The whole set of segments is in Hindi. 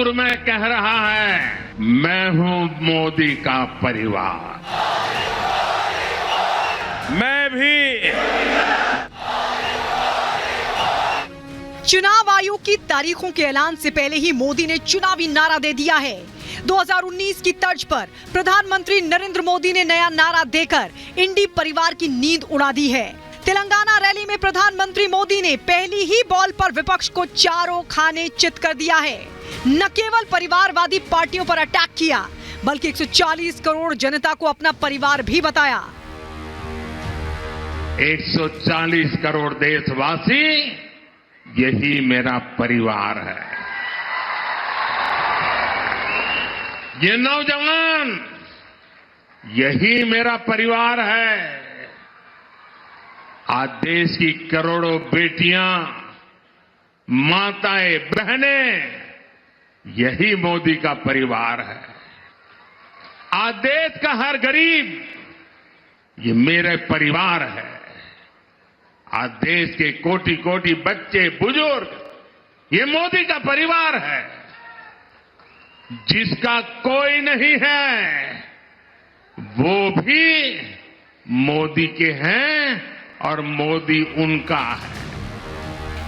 सुर में कह रहा है, मैं हूं मोदी का परिवार। मैं भी चुनाव आयोग की तारीखों के ऐलान से पहले ही मोदी ने चुनावी नारा दे दिया है। 2019 की तर्ज पर प्रधानमंत्री नरेंद्र मोदी ने नया नारा देकर इंडी परिवार की नींद उड़ा दी है। तेलंगाना रैली में प्रधानमंत्री मोदी ने पहली ही बॉल पर विपक्ष को चारों खाने चित कर दिया है। न केवल परिवारवादी पार्टियों पर अटैक किया, बल्कि 140 करोड़ जनता को अपना परिवार भी बताया। 140 करोड़ देशवासी, यही मेरा परिवार है। ये नौजवान, यही मेरा परिवार है। आज देश की करोड़ों बेटियां, माताएं, बहनें, यही मोदी का परिवार है। आज देश का हर गरीब, ये मेरे परिवार है। आज देश के कोटि कोटि बच्चे, बुजुर्ग, ये मोदी का परिवार है। जिसका कोई नहीं है, वो भी मोदी के हैं और मोदी उनका है।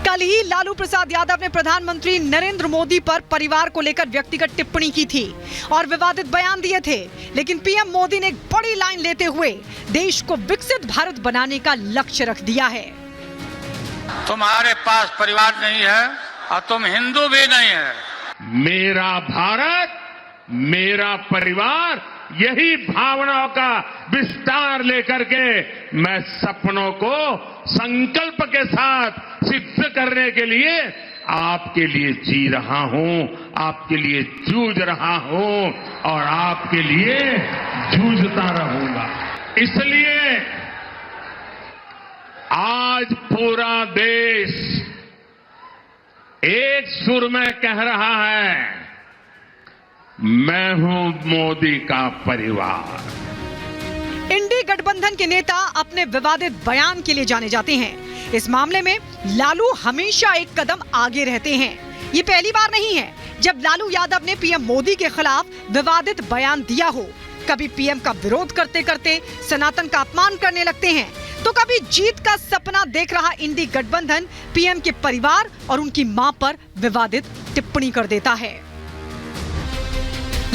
कल ही लालू प्रसाद यादव ने प्रधानमंत्री नरेंद्र मोदी पर परिवार को लेकर व्यक्तिगत टिप्पणी की थी और विवादित बयान दिए थे, लेकिन पीएम मोदी ने एक बड़ी लाइन लेते हुए देश को विकसित भारत बनाने का लक्ष्य रख दिया है। तुम्हारे पास परिवार नहीं है और तुम हिंदू भी नहीं है। मेरा भारत, मेरा परिवार, यही भावनाओं का विस्तार लेकर के मैं सपनों को संकल्प के साथ सिद्ध करने के लिए आपके लिए जी रहा हूं, आपके लिए जूझ रहा हूं और आपके लिए जूझता रहूंगा। इसलिए आज पूरा देश एक सुर में कह रहा है, मैं हूं मोदी का परिवार। इंडी गठबंधन के नेता अपने विवादित बयान के लिए जाने जाते हैं। इस मामले में लालू हमेशा एक कदम आगे रहते हैं। ये पहली बार नहीं है जब लालू यादव ने पीएम मोदी के खिलाफ विवादित बयान दिया हो। कभी पीएम का विरोध करते करते सनातन का अपमान करने लगते हैं, तो कभी जीत का सपना देख रहा इंडी गठबंधन पीएम के परिवार और उनकी मां पर विवादित टिप्पणी कर देता है।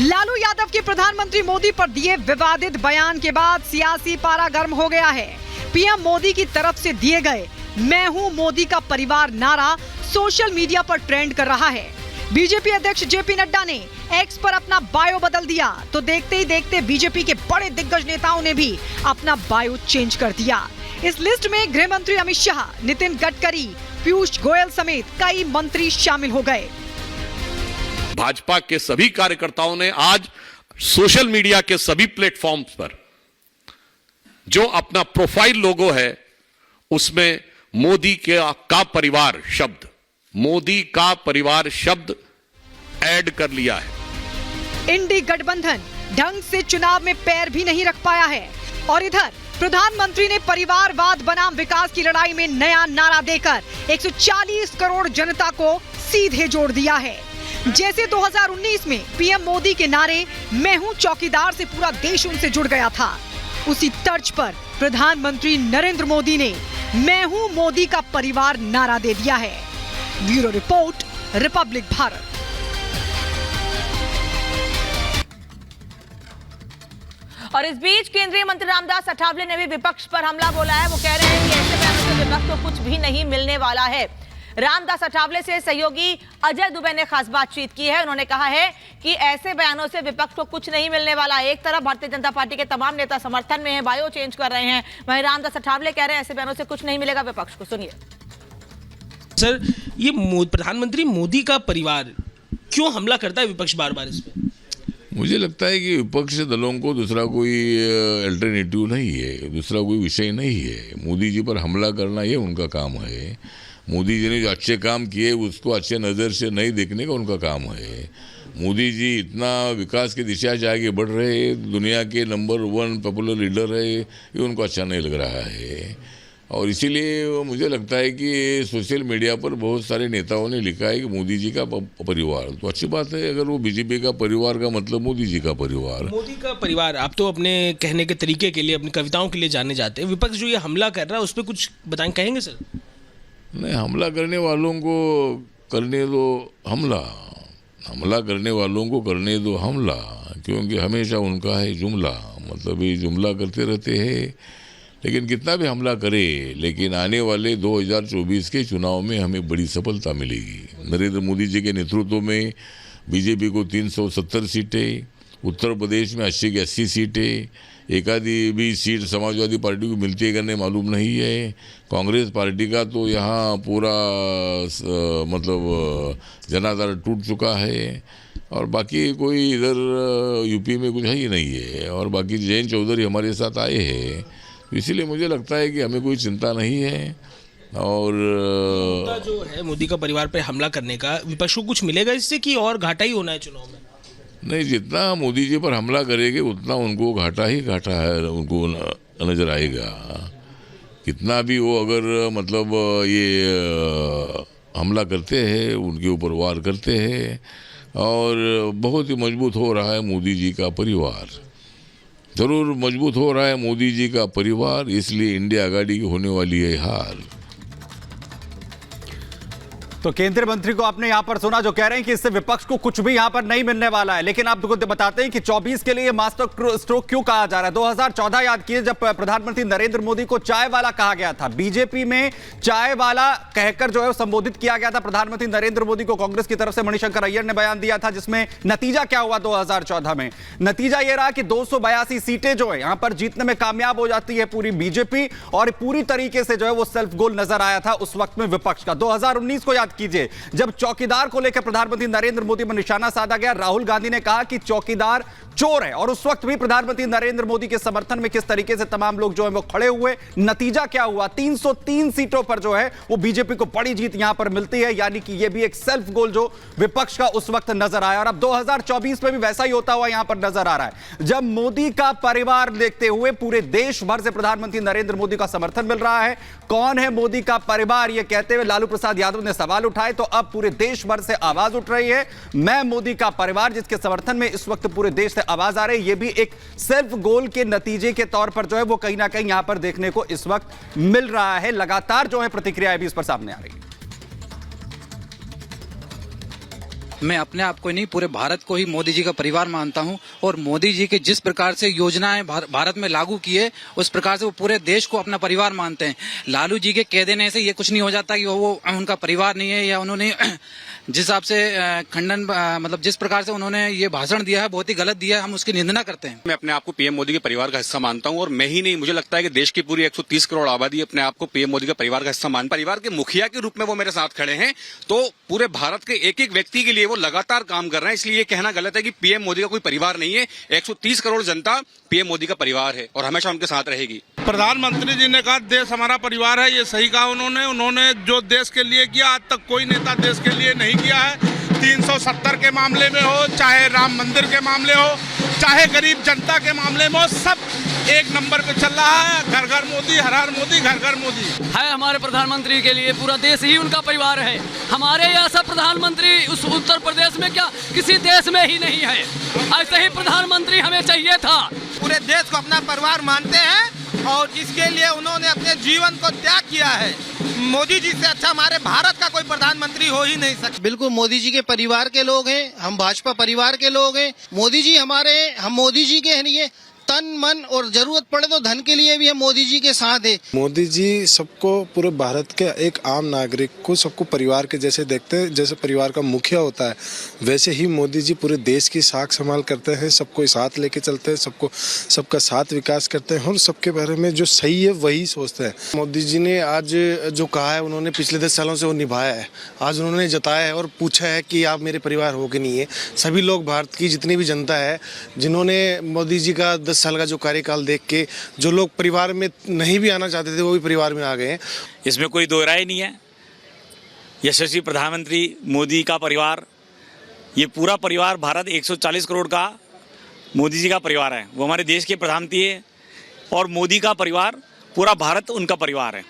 लालू यादव के प्रधानमंत्री मोदी पर दिए विवादित बयान के बाद सियासी पारा गर्म हो गया है। पीएम मोदी की तरफ से दिए गए मैं हूं मोदी का परिवार नारा सोशल मीडिया पर ट्रेंड कर रहा है। बीजेपी अध्यक्ष जेपी नड्डा ने एक्स पर अपना बायो बदल दिया, तो देखते ही देखते बीजेपी के बड़े दिग्गज नेताओं ने भी अपना बायो चेंज कर दिया। इस लिस्ट में गृह मंत्री अमित शाह, नितिन गडकरी, पीयूष गोयल समेत कई मंत्री शामिल हो गए। भाजपा के सभी कार्यकर्ताओं ने आज सोशल मीडिया के सभी प्लेटफॉर्म्स पर जो अपना प्रोफाइल लोगो है, उसमें मोदी का परिवार शब्द, मोदी का परिवार शब्द ऐड कर लिया है। इंडी गठबंधन ढंग से चुनाव में पैर भी नहीं रख पाया है और इधर प्रधानमंत्री ने परिवारवाद बनाम विकास की लड़ाई में नया नारा देकर 140 करोड़ जनता को सीधे जोड़ दिया है। जैसे 2019 में पीएम मोदी के नारे मैं हूं चौकीदार से पूरा देश उनसे जुड़ गया था, उसी तर्ज पर प्रधानमंत्री नरेंद्र मोदी ने मैं हूं मोदी का परिवार नारा दे दिया है। Bureau report, Republic Bharat. और इस बीच केंद्रीय मंत्री रामदास अठावले ने भी विपक्ष पर हमला बोला है। वो कह रहे हैं कि ऐसे बयानों से विपक्ष को कुछ भी नहीं मिलने वाला है। रामदास अठावले से सहयोगी अजय दुबे ने खास बातचीत की है। उन्होंने कहा है कि ऐसे बयानों से विपक्ष को कुछ नहीं मिलने वाला। एक तरफ भारतीय जनता पार्टी के तमाम नेता समर्थन में हैं, बायो चेंज कर रहे हैं, वहीं रामदास अठावले कह रहे हैं ऐसे बयानों से कुछ नहीं मिलेगा विपक्ष को। सुनिए सर, ये प्रधानमंत्री मोदी का परिवार क्यों हमला करता है विपक्ष बार बार इस पर? मुझे लगता है कि विपक्ष दलों को दूसरा कोई अल्टरनेटिव नहीं है, दूसरा कोई विषय नहीं है। मोदी जी पर हमला करना ये उनका काम है। मोदी जी ने जो अच्छे काम किए उसको अच्छे नज़र से नहीं देखने का उनका काम है। मोदी जी इतना विकास की दिशा से आगे बढ़ रहे, दुनिया के नंबर 1 पॉपुलर लीडर है, ये उनको अच्छा नहीं लग रहा है। और इसीलिए मुझे लगता है कि सोशल मीडिया पर बहुत सारे नेताओं ने लिखा है कि मोदी जी का परिवार, तो अच्छी बात है। अगर वो बीजेपी का परिवार का मतलब मोदी जी का परिवार। मोदी का परिवार आप तो अपने कहने के तरीके के लिए, अपनी कविताओं के लिए जाने जाते हैं। विपक्ष जो ये हमला कर रहा है उस पर कुछ बताएं, कहेंगे सर? नहीं, हमला करने वालों को करने दो हमला करने वालों को करने दो हमला, क्योंकि हमेशा उनका है जुमला, मतलब ये जुमला करते रहते हैं। लेकिन कितना भी हमला करे, लेकिन आने वाले 2024 के चुनाव में हमें बड़ी सफलता मिलेगी। नरेंद्र मोदी जी के नेतृत्व में बीजेपी को 370 सीटें, उत्तर प्रदेश में 80 की 80 सीटें, एक आधी भी सीट समाजवादी पार्टी को मिलती है करने मालूम नहीं है। कांग्रेस पार्टी का तो यहाँ पूरा मतलब जनाधार टूट चुका है, और बाकी कोई इधर यूपी में कुछ है ही नहीं है। और बाकी जयंत चौधरी हमारे साथ आए हैं, इसीलिए मुझे लगता है कि हमें कोई चिंता नहीं है। और जो है मोदी का परिवार पे हमला करने का विपक्ष को कुछ मिलेगा इससे, कि और घाटा ही होना है चुनाव में? नहीं, जितना मोदी जी पर हमला करेंगे उतना उनको घाटा ही घाटा है, उनको नजर आएगा। कितना भी वो अगर मतलब ये हमला करते हैं, उनके ऊपर वार करते हैं, और बहुत ही मजबूत हो रहा है मोदी जी का परिवार, जरूर मजबूत हो रहा है मोदी जी का परिवार। इसलिए इंडिया आघाड़ी की होने वाली है हार। तो केंद्रीय मंत्री को आपने यहां पर सुना, जो कह रहे हैं कि इससे विपक्ष को कुछ भी यहां पर नहीं मिलने वाला है। लेकिन आप बताते हैं कि 24 के लिए मास्टर स्ट्रोक क्यों कहा जा रहा है। 2014 याद कीजिए, जब प्रधानमंत्री नरेंद्र मोदी को चाय वाला कहा गया था, बीजेपी में चाय वाला कहकर जो है संबोधित किया गया था प्रधानमंत्री नरेंद्र मोदी को। कांग्रेस की तरफ से मणिशंकर अय्यर ने बयान दिया था, जिसमें नतीजा क्या हुआ 2014 में? नतीजा यह रहा कि 282 सीटें जो है यहां पर जीतने में कामयाब हो जाती है पूरी बीजेपी, और पूरी तरीके से जो है वो सेल्फ गोल नजर आया था उस वक्त में विपक्ष का। 2019 को याद कीजिए, जब चौकीदार को लेकर प्रधानमंत्री नरेंद्र मोदी पर निशाना साधा गया, राहुल गांधी ने कहा कि चौकीदार चोर है, और उस वक्त भी प्रधानमंत्री नरेंद्र मोदी के समर्थन में किस तरीके से तमाम लोग जो है वो खड़े हुए। नतीजा क्या हुआ? 303 सीटों पर जो है वो बीजेपी को बड़ी जीत यहां पर मिलती है, यानी कि यह भी एक सेल्फ गोल जो विपक्ष का उस वक्त नजर आया। और अब 2024 में भी वैसा ही होता हुआ यहां पर नजर आ रहा है, जब मोदी का परिवार देखते हुए पूरे देश भर से प्रधानमंत्री नरेंद्र मोदी का समर्थन मिल रहा है। कौन है मोदी का परिवार, यह कहते हुए लालू प्रसाद यादव ने सवाल उठाए, तो अब पूरे देश भर से आवाज उठ रही है, मैं मोदी का परिवार, जिसके समर्थन में इस वक्त पूरे देश से आवाज आ रही है। यह भी एक सेल्फ गोल के नतीजे के तौर पर जो है वो कहीं ना कहीं यहां पर देखने को इस वक्त मिल रहा है। लगातार जो है प्रतिक्रियाएं भी इस पर सामने आ रही है। मैं अपने आप को नहीं, पूरे भारत को ही मोदी जी का परिवार मानता हूं, और मोदी जी के जिस प्रकार से योजनाएं भारत में लागू किए, उस प्रकार से वो पूरे देश को अपना परिवार मानते हैं। लालू जी के कह देने से ये कुछ नहीं हो जाता कि वो उनका परिवार नहीं है, या उन्होंने जिस हिसाब से खंडन मतलब जिस प्रकार से उन्होंने ये भाषण दिया है बहुत ही गलत दिया है, हम उसकी निंदा करते हैं। मैं अपने आप को पीएम मोदी के परिवार का हिस्सा मानता हूं, और मैं ही नहीं, मुझे लगता है कि देश की पूरी 130 करोड़ आबादी अपने आप को पीएम मोदी के परिवार का हिस्सा मान, परिवार के मुखिया के रूप में वो मेरे साथ खड़े हैं। तो पूरे भारत के एक एक व्यक्ति के लिए वो लगातार काम कर रहे हैं, इसलिए ये कहना गलत है कि पीएम मोदी का कोई परिवार नहीं है। 130 करोड़ जनता पीएम मोदी का परिवार है और हमेशा उनके साथ रहेगी। प्रधानमंत्री जी ने कहा देश हमारा परिवार है, ये सही कहा उन्होंने जो देश के लिए किया आज तक कोई नेता देश के लिए नहीं किया है। 370 के मामले में हो, चाहे राम मंदिर के मामले हो, चाहे गरीब जनता के मामले में हो, सब एक नंबर पे चल रहा है। घर घर मोदी, हर हर मोदी, घर घर मोदी है। हमारे प्रधानमंत्री के लिए पूरा देश ही उनका परिवार है। हमारे ऐसा प्रधानमंत्री उस उत्तर प्रदेश में क्या किसी देश में ही नहीं है। ऐसे ही प्रधानमंत्री हमें चाहिए था। पूरे देश को अपना परिवार मानते हैं और जिसके लिए उन्होंने अपने जीवन को त्याग किया है। मोदी जी से अच्छा हमारे भारत का कोई प्रधानमंत्री हो ही नहीं सकता। बिल्कुल मोदी जी के परिवार के लोग हैं, हम भाजपा परिवार के लोग हैं। मोदी जी हमारे, हम मोदी जी के लिए तन मन और जरूरत पड़े तो धन के लिए भी हम मोदी जी के साथ है। मोदी जी सबको, पूरे भारत के एक आम नागरिक को सबको परिवार के जैसे देखते हैं। जैसे परिवार का मुखिया होता है वैसे ही मोदी जी पूरे देश की साख संभाल करते हैं, सबको साथ लेके चलते हैं, सबका साथ विकास करते हैं और सबके बारे में जो सही है वही सोचते हैं। मोदी जी ने आज जो कहा है उन्होंने पिछले 10 सालों से वो निभाया है। आज उन्होंने जताया है और पूछा है कि आप मेरे परिवार हो कि नहीं है। सभी लोग, भारत की जितनी भी जनता है, जिन्होंने मोदी जी का 10 साल का जो कार्यकाल देख के जो लोग परिवार में नहीं भी आना चाहते थे वो भी परिवार में आ गए हैं। इसमें कोई दो राय नहीं है। यशस्वी प्रधानमंत्री मोदी का परिवार, ये पूरा परिवार भारत 140 करोड़ का मोदी जी का परिवार है। वो हमारे देश के प्रधानमंत्री है और मोदी का परिवार पूरा भारत उनका परिवार है।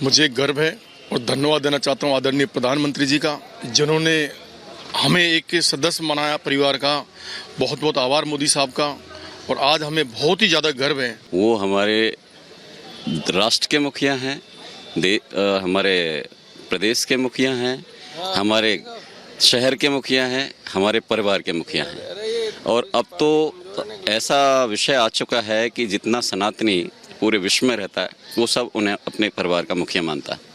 मुझे गर्व है और धन्यवाद देना चाहता हूँ आदरणीय प्रधानमंत्री जी का, जिन्होंने हमें एक सदस्य बनाया परिवार का। बहुत बहुत आभार मोदी साहब का, और आज हमें बहुत ही ज़्यादा गर्व है। वो हमारे राष्ट्र के मुखिया हैं, हमारे प्रदेश के मुखिया हैं, हमारे शहर के मुखिया हैं, हमारे परिवार के मुखिया हैं। और अब तो ऐसा विषय आ चुका है कि जितना सनातनी पूरे विश्व में रहता है वो सब उन्हें अपने परिवार का मुखिया मानता है।